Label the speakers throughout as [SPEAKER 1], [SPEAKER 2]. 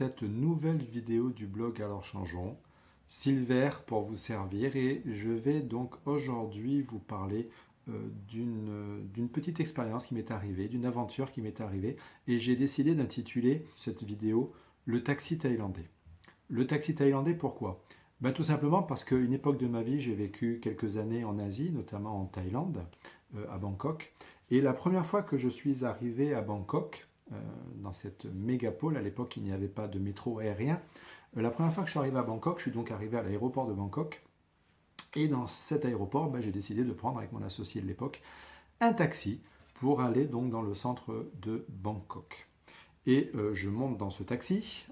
[SPEAKER 1] cette nouvelle vidéo du blog Alors Changeons. Silver pour vous servir et je vais donc aujourd'hui vous parler d'une petite expérience qui m'est arrivée, d'une aventure qui m'est arrivée et j'ai décidé d'intituler cette vidéo Le taxi thaïlandais. Le taxi thaïlandais, pourquoi? Tout simplement parce qu'à une époque de ma vie, j'ai vécu quelques années en Asie, notamment en Thaïlande, à Bangkok. Et la première fois que je suis arrivé à Bangkok, dans cette mégapole, à l'époque il n'y avait pas de métro aérien, la première fois que je suis arrivé à Bangkok, je suis donc arrivé à l'aéroport de Bangkok. Et dans cet aéroport, j'ai décidé de prendre avec mon associé de l'époque un taxi pour aller donc dans le centre de Bangkok. Et je monte dans ce taxi,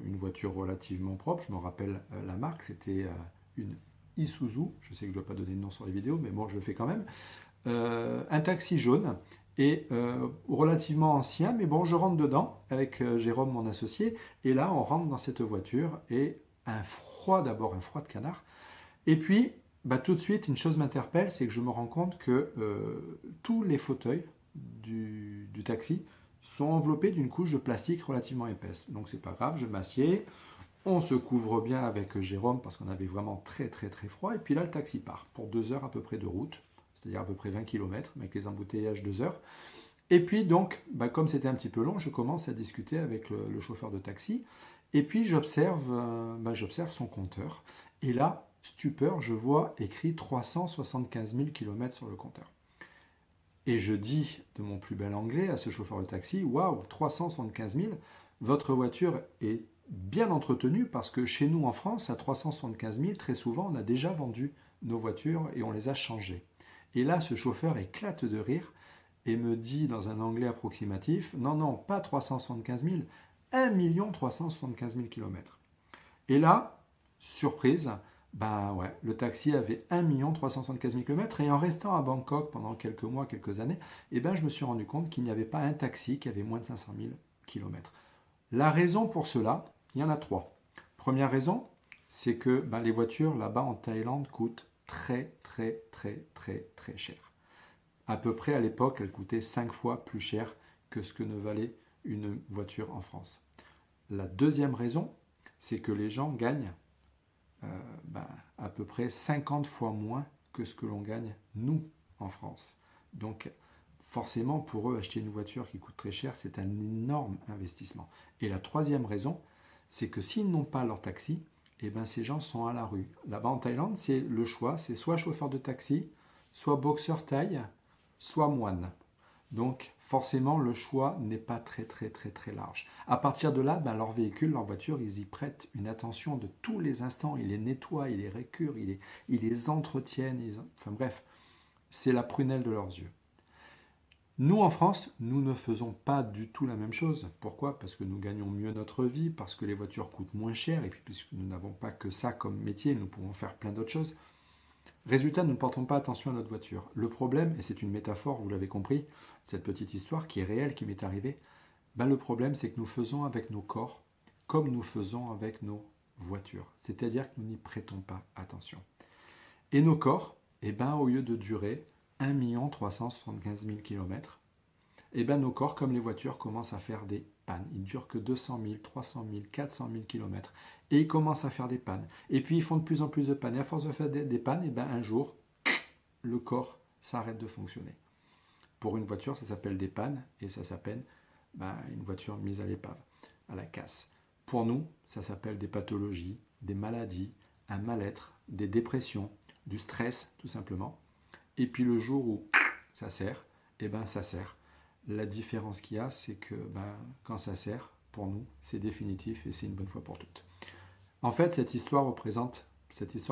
[SPEAKER 1] une voiture relativement propre, je me rappelle la marque, c'était une Isuzu, je sais que je ne dois pas donner de nom sur les vidéos, mais bon, je le fais quand même. Un taxi jaune et relativement ancien, mais bon, je rentre dedans avec Jérôme, mon associé, et là, on rentre dans cette voiture et un froid d'abord, un froid de canard, et puis tout de suite, une chose m'interpelle, c'est que je me rends compte que tous les fauteuils du taxi sont enveloppés d'une couche de plastique relativement épaisse. Donc c'est pas grave, je m'assieds, on se couvre bien avec Jérôme parce qu'on avait vraiment très très très froid, et puis là le taxi part pour 2 heures à peu près de route, c'est-à-dire à peu près 20 km, avec les embouteillages 2 heures. Et puis donc, comme c'était un petit peu long, je commence à discuter avec le chauffeur de taxi, et puis j'observe son compteur, et là, stupeur, je vois écrit 375 000 km sur le compteur. Et je dis de mon plus bel anglais à ce chauffeur de taxi, waouh, 375 000, votre voiture est bien entretenue parce que chez nous en France, à 375 000, très souvent, on a déjà vendu nos voitures et on les a changées. Et là, ce chauffeur éclate de rire et me dit dans un anglais approximatif, non, non, pas 375 000, 1 375 000 km. Et là, surprise, ouais, le taxi avait 1 375 000 km et en restant à Bangkok pendant quelques mois, quelques années, je me suis rendu compte qu'il n'y avait pas un taxi qui avait moins de 500 000 km. La raison pour cela, il y en a 3. Première raison, c'est que les voitures là-bas en Thaïlande coûtent très très très très très cher. À peu près à l'époque, elles coûtaient 5 fois plus cher que ce que ne valait une voiture en France. La deuxième raison, c'est que les gens gagnent à peu près 50 fois moins que ce que l'on gagne, nous, en France. Donc, forcément, pour eux, acheter une voiture qui coûte très cher, c'est un énorme investissement. Et la troisième raison, c'est que s'ils n'ont pas leur taxi, ces gens sont à la rue. Là-bas en Thaïlande, c'est le choix, c'est soit chauffeur de taxi, soit boxeur thaï, soit moine. Donc forcément, le choix n'est pas très très très très large. À partir de là, leur véhicule, leur voiture, ils y prêtent une attention de tous les instants. Ils les nettoient, ils les récurent, ils les entretiennent. Enfin bref, c'est la prunelle de leurs yeux. Nous, en France, nous ne faisons pas du tout la même chose. Pourquoi? Parce que nous gagnons mieux notre vie, parce que les voitures coûtent moins cher, et puis puisque nous n'avons pas que ça comme métier, nous pouvons faire plein d'autres choses. Résultat, nous ne portons pas attention à notre voiture. Le problème, et c'est une métaphore, vous l'avez compris, cette petite histoire qui est réelle, qui m'est arrivée, le problème, c'est que nous faisons avec nos corps comme nous faisons avec nos voitures. C'est-à-dire que nous n'y prêtons pas attention. Et nos corps, au lieu de durer 1 375 000 km, nos corps, comme les voitures, commencent à faire des pannes. Ils ne durent que 200 000, 300 000, 400 000 km. Et ils commencent à faire des pannes. Et puis ils font de plus en plus de pannes. Et à force de faire des pannes, un jour, le corps s'arrête de fonctionner. Pour une voiture, ça s'appelle des pannes et ça s'appelle une voiture mise à l'épave, à la casse. Pour nous, ça s'appelle des pathologies, des maladies, un mal-être, des dépressions, du stress tout simplement. Et puis le jour où ça sert, ça sert. La différence qu'il y a, c'est que quand ça sert, pour nous, c'est définitif et c'est une bonne fois pour toutes. En fait, cette histoire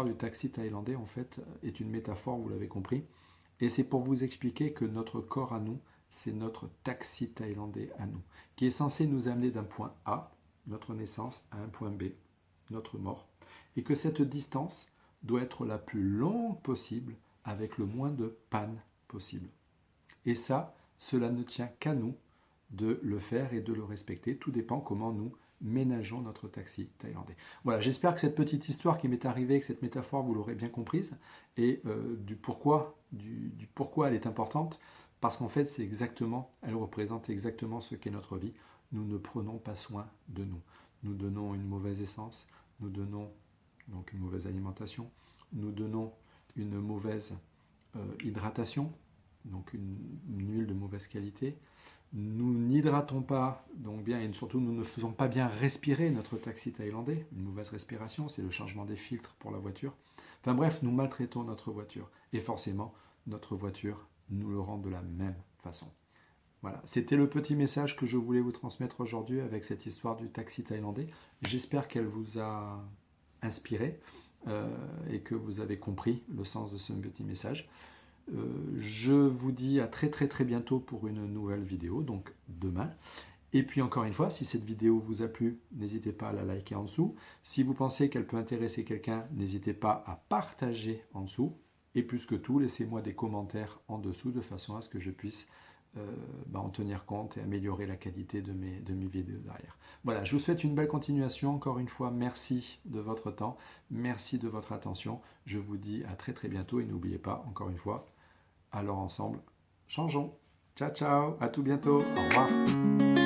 [SPEAKER 1] du taxi thaïlandais, en fait, est une métaphore, vous l'avez compris. Et c'est pour vous expliquer que notre corps à nous, c'est notre taxi thaïlandais à nous, qui est censé nous amener d'un point A, notre naissance, à un point B, notre mort. Et que cette distance doit être la plus longue possible avec le moins de panne possible. Et ça, cela ne tient qu'à nous de le faire et de le respecter. Tout dépend comment nous ménageons notre taxi thaïlandais. Voilà, j'espère que cette petite histoire qui m'est arrivée, que cette métaphore, vous l'aurez bien comprise, et du pourquoi elle est importante, parce qu'en fait, elle représente exactement ce qu'est notre vie. Nous ne prenons pas soin de nous. nous donnons une mauvaise essence, nous donnons donc une mauvaise alimentation, nous donnons une mauvaise hydratation, donc une huile de mauvaise qualité. Nous n'hydratons pas donc bien et surtout nous ne faisons pas bien respirer notre taxi thaïlandais. Une mauvaise respiration, c'est le changement des filtres pour la voiture. Enfin bref, nous maltraitons notre voiture et forcément notre voiture nous le rend de la même façon. Voilà, c'était le petit message que je voulais vous transmettre aujourd'hui avec cette histoire du taxi thaïlandais. J'espère qu'elle vous a inspiré et que vous avez compris le sens de ce petit message. Je vous dis à très très très bientôt pour une nouvelle vidéo, donc demain. Et puis encore une fois, si cette vidéo vous a plu, n'hésitez pas à la liker en dessous. Si vous pensez qu'elle peut intéresser quelqu'un, n'hésitez pas à partager en dessous. Et plus que tout, laissez-moi des commentaires en dessous de façon à ce que je puisse en tenir compte et améliorer la qualité de mes vidéos derrière. Voilà, je vous souhaite une belle continuation. Encore une fois, merci de votre temps, merci de votre attention. Je vous dis à très très bientôt et n'oubliez pas, encore une fois, alors ensemble, changeons. Ciao ciao, à tout bientôt, au revoir.